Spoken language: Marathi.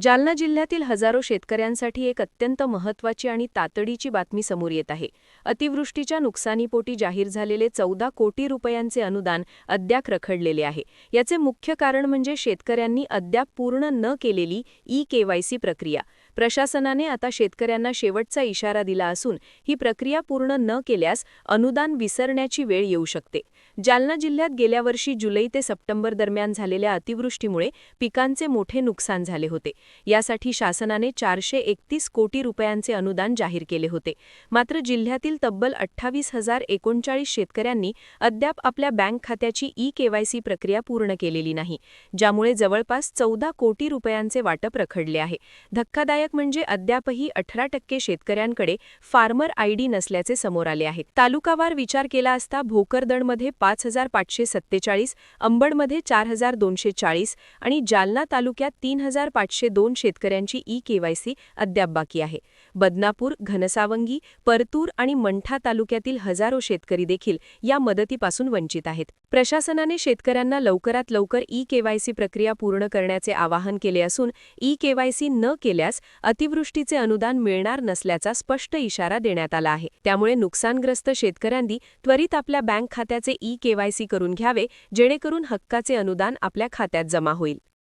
जालना जिल्ह्यातील हजारो शेतकऱ्यांसाठी एक अत्यंत महत्त्वाची आणि तातडीची बातमी समोर येत आहे. अतिवृष्टीच्या नुकसानीपोटी जाहीर झालेले 14 कोटी रुपयांचे अनुदान अद्याप रखडलेले आहे. याचे मुख्य कारण म्हणजे शेतकऱ्यांनी अद्याप पूर्ण न केलेली ई-केवायसी प्रक्रिया. प्रशासनाने आता शेतकऱ्यांना शेवटचा इशारा दिला असून ही प्रक्रिया पूर्ण न केल्यास अनुदान विसरण्याची वेळ येऊ शकते. जालना जिल्ह्यात गेल्या वर्षी जुलै ते सप्टेंबर दरम्यान झालेल्या अतिवृष्टीमुळे पिकांचे मोठे नुकसान झाले होते. यासाठी शासनाने 431 कोटी रुपयांचे अनुदान जाहीर केले होते. मात्र जिल्ह्यातील तब्बल 28,039 शेतकऱ्यांनी अद्याप आपल्या बँक खात्याची ई-केवायसी प्रक्रिया पूर्ण केलेली नाही, ज्यामुळे जवळपास 14 कोटी रुपयांचे वाटप रखडले आहे. धक्कादायक म्हणजे अद्यापही 18% शेतकऱ्यांकडे फार्मर आयडी नसल्याचे समोर आले आहे. तालुकावार विचार केला असता भोकरदनमध्ये 5,547, अंबडमध्ये 4,240 आणि जालना तालुक्यात 3,502 शेतकऱ्यांची ई-केवायसी अद्याप बाकी आहे. बदनापूर, घनसावंगी, परतूर आणि मंठा तालुक्यातील हजारो शेतकरी देखील या मदतीपासून वंचित आहेत. प्रशासनाने शेतकऱ्यांना लवकरात लवकर ई-केवायसी प्रक्रिया पूर्ण करण्याचे आवाहन केले असून ई-केवायसी न केल्यास अतिवृष्टीचे अनुदान मिळणार नसल्याचा स्पष्ट इशारा देण्यात आला आहे. त्यामुळे नुकसानग्रस्त शेतकऱ्यांनी त्वरित आपल्या बँक खात्याचे ई-केवायसी करून घ्यावे, जेणेकरून हक्काचे अनुदान आपल्या खात्यात जमा होईल.